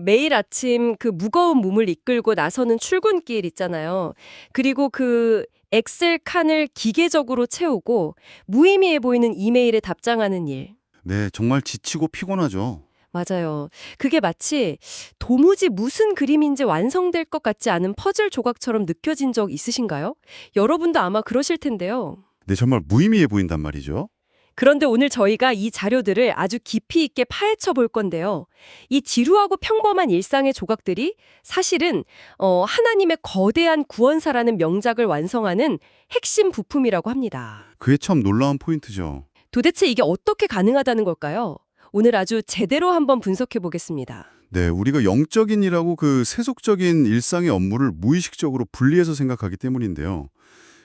매일 아침 그 무거운 몸을 이끌고 나서는 출근길 있잖아요. 그리고 그 엑셀 칸을 기계적으로 채우고 무의미해 보이는 이메일에 답장하는 일. 네, 정말 지치고 피곤하죠. 맞아요. 그게 마치 도무지 무슨 그림인지 완성될 것 같지 않은 퍼즐 조각처럼 느껴진 적 있으신가요? 여러분도 아마 그러실 텐데요. 네, 정말 무의미해 보인단 말이죠. 그런데 오늘 저희가 이 자료들을 아주 깊이 있게 파헤쳐 볼 건데요. 이 지루하고 평범한 일상의 조각들이 사실은 하나님의 거대한 구원사라는 명작을 완성하는 핵심 부품이라고 합니다. 그게 참 놀라운 포인트죠. 도대체 이게 어떻게 가능하다는 걸까요? 오늘 아주 제대로 한번 분석해 보겠습니다. 네, 우리가 영적인 일하고 그 세속적인 일상의 업무를 무의식적으로 분리해서 생각하기 때문인데요.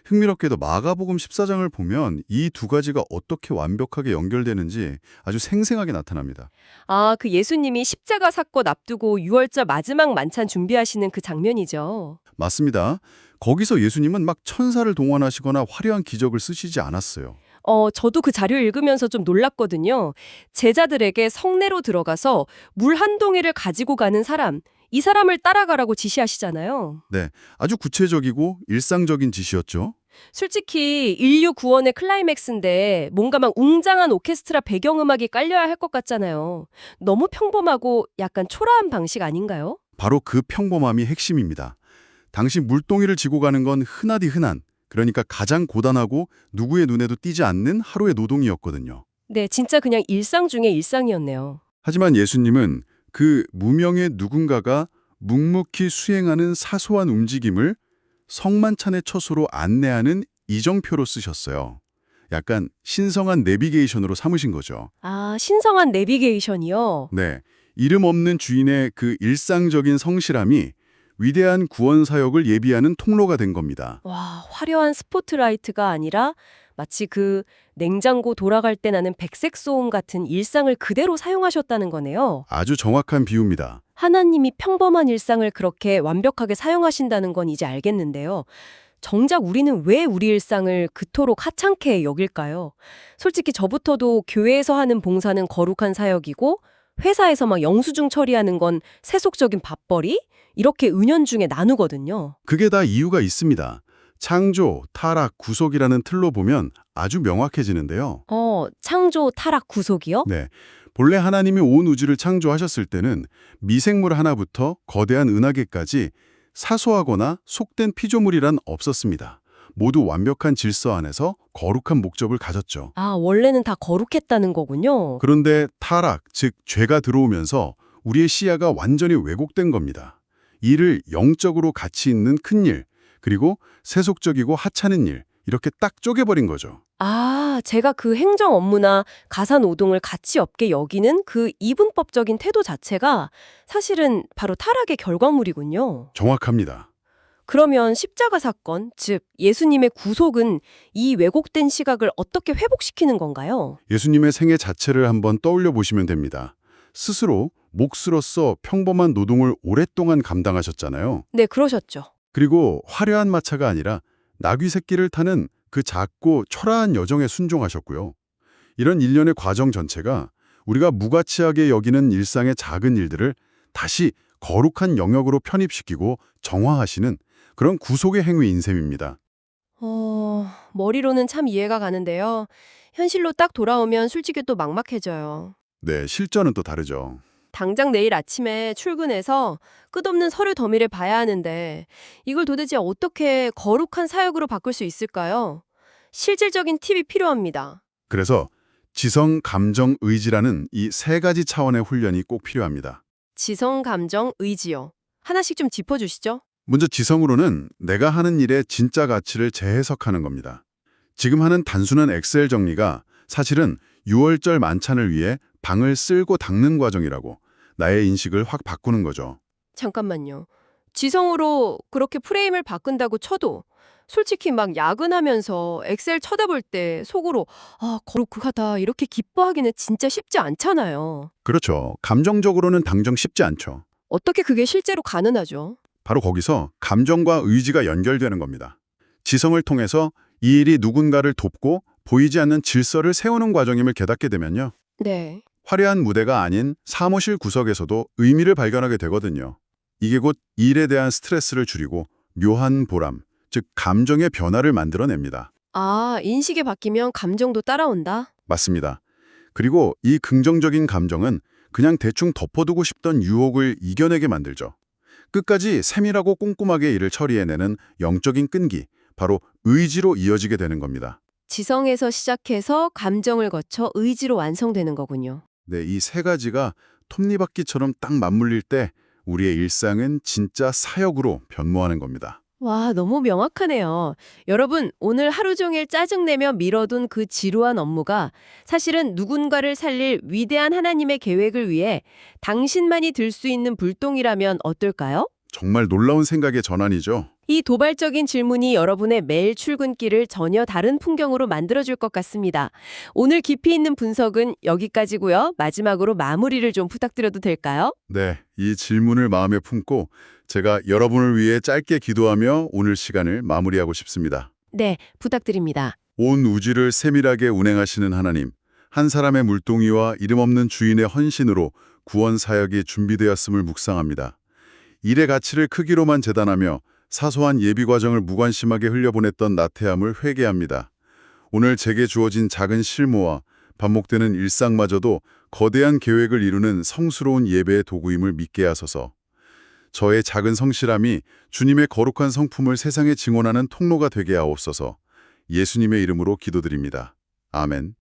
흥미롭게도 마가복음 14장을 보면 이 두 가지가 어떻게 완벽하게 연결되는지 아주 생생하게 나타납니다. 아, 그 예수님이 십자가 사건 앞두고 유월절 마지막 만찬 준비하시는 그 장면이죠. 맞습니다. 거기서 예수님은 막 천사를 동원하시거나 화려한 기적을 쓰시지 않았어요. 저도 그 자료 읽으면서 좀 놀랐거든요. 제자들에게 성내로 들어가서 물 한 동이를 가지고 가는 사람, 이 사람을 따라가라고 지시하시잖아요. 네, 아주 구체적이고 일상적인 지시였죠. 솔직히 인류 구원의 클라이맥스인데 뭔가 막 웅장한 오케스트라 배경음악이 깔려야 할 것 같잖아요. 너무 평범하고 약간 초라한 방식 아닌가요? 바로 그 평범함이 핵심입니다. 당시 물동이를 지고 가는 건 흔하디 흔한, 그러니까 가장 고단하고 누구의 눈에도 띄지 않는 하루의 노동이었거든요. 네, 진짜 그냥 일상 중의 일상이었네요. 하지만 예수님은 그 무명의 누군가가 묵묵히 수행하는 사소한 움직임을 성만찬의 처소로 안내하는 이정표로 쓰셨어요. 약간 신성한 내비게이션으로 삼으신 거죠. 아, 신성한 내비게이션이요? 네, 이름 없는 주인의 그 일상적인 성실함이 위대한 구원 사역을 예비하는 통로가 된 겁니다. 와, 화려한 스포트라이트가 아니라 마치 그 냉장고 돌아갈 때 나는 백색 소음 같은 일상을 그대로 사용하셨다는 거네요. 아주 정확한 비유입니다. 하나님이 평범한 일상을 그렇게 완벽하게 사용하신다는 건 이제 알겠는데요. 정작 우리는 왜 우리 일상을 그토록 하찮게 여길까요? 솔직히 저부터도 교회에서 하는 봉사는 거룩한 사역이고 회사에서 막 영수증 처리하는 건 세속적인 밥벌이? 이렇게 은연중에 나누거든요. 그게 다 이유가 있습니다. 창조, 타락, 구속이라는 틀로 보면 아주 명확해지는데요. 창조, 타락, 구속이요? 네, 본래 하나님이 온 우주를 창조하셨을 때는 미생물 하나부터 거대한 은하계까지 사소하거나 속된 피조물이란 없었습니다. 모두 완벽한 질서 안에서 거룩한 목적을 가졌죠. 아, 원래는 다 거룩했다는 거군요. 그런데 타락, 즉 죄가 들어오면서 우리의 시야가 완전히 왜곡된 겁니다. 이를 영적으로 가치 있는 큰 일, 그리고 세속적이고 하찮은 일, 이렇게 딱 쪼개버린 거죠. 아, 제가 그 행정 업무나 가사 노동을 가치 없게 여기는 그 이분법적인 태도 자체가 사실은 바로 타락의 결과물이군요. 정확합니다. 그러면 십자가 사건, 즉 예수님의 구속은 이 왜곡된 시각을 어떻게 회복시키는 건가요? 예수님의 생애 자체를 한번 떠올려 보시면 됩니다. 스스로 몫으로서 평범한 노동을 오랫동안 감당하셨잖아요. 네, 그러셨죠. 그리고 화려한 마차가 아니라 나귀 새끼를 타는 그 작고 초라한 여정에 순종하셨고요. 이런 일련의 과정 전체가 우리가 무가치하게 여기는 일상의 작은 일들을 다시 거룩한 영역으로 편입시키고 정화하시는 그런 구속의 행위인 셈입니다. 머리로는 참 이해가 가는데요. 현실로 딱 돌아오면 솔직히 또 막막해져요. 네, 실전은 또 다르죠. 당장 내일 아침에 출근해서 끝없는 서류 더미를 봐야 하는데 이걸 도대체 어떻게 거룩한 사역으로 바꿀 수 있을까요? 실질적인 팁이 필요합니다. 그래서 지성, 감정, 의지라는 이 세 가지 차원의 훈련이 꼭 필요합니다. 지성, 감정, 의지요. 하나씩 좀 짚어주시죠. 먼저 지성으로는 내가 하는 일의 진짜 가치를 재해석하는 겁니다. 지금 하는 단순한 엑셀 정리가 사실은 유월절 만찬을 위해 방을 쓸고 닦는 과정이라고 나의 인식을 확 바꾸는 거죠. 잠깐만요. 지성으로 그렇게 프레임을 바꾼다고 쳐도 솔직히 막 야근하면서 엑셀 쳐다볼 때 속으로 아, 거룩하다 이렇게 기뻐하기는 진짜 쉽지 않잖아요. 그렇죠. 감정적으로는 당정 쉽지 않죠. 어떻게 그게 실제로 가능하죠? 바로 거기서 감정과 의지가 연결되는 겁니다. 지성을 통해서 이 일이 누군가를 돕고 보이지 않는 질서를 세우는 과정임을 깨닫게 되면요. 네. 화려한 무대가 아닌 사무실 구석에서도 의미를 발견하게 되거든요. 이게 곧 일에 대한 스트레스를 줄이고 묘한 보람, 즉 감정의 변화를 만들어냅니다. 아, 인식이 바뀌면 감정도 따라온다? 맞습니다. 그리고 이 긍정적인 감정은 그냥 대충 덮어두고 싶던 유혹을 이겨내게 만들죠. 끝까지 세밀하고 꼼꼼하게 일을 처리해내는 영적인 끈기, 바로 의지로 이어지게 되는 겁니다. 지성에서 시작해서 감정을 거쳐 의지로 완성되는 거군요. 네, 이 세 가지가 톱니바퀴처럼 딱 맞물릴 때 우리의 일상은 진짜 사역으로 변모하는 겁니다. 와, 너무 명확하네요. 여러분, 오늘 하루 종일 짜증내며 미뤄둔 그 지루한 업무가 사실은 누군가를 살릴 위대한 하나님의 계획을 위해 당신만이 들 수 있는 불똥이라면 어떨까요? 정말 놀라운 생각의 전환이죠. 이 도발적인 질문이 여러분의 매일 출근길을 전혀 다른 풍경으로 만들어줄 것 같습니다. 오늘 깊이 있는 분석은 여기까지고요. 마지막으로 마무리를 좀 부탁드려도 될까요? 네, 이 질문을 마음에 품고 제가 여러분을 위해 짧게 기도하며 오늘 시간을 마무리하고 싶습니다. 네, 부탁드립니다. 온 우주를 세밀하게 운행하시는 하나님, 한 사람의 물동이와 이름 없는 주인의 헌신으로 구원 사역이 준비되었음을 묵상합니다. 일의 가치를 크기로만 재단하며 사소한 예비 과정을 무관심하게 흘려보냈던 나태함을 회개합니다. 오늘 제게 주어진 작은 실무와 반복되는 일상마저도 거대한 계획을 이루는 성스러운 예배의 도구임을 믿게 하소서. 저의 작은 성실함이 주님의 거룩한 성품을 세상에 증언하는 통로가 되게 하옵소서. 예수님의 이름으로 기도드립니다. 아멘.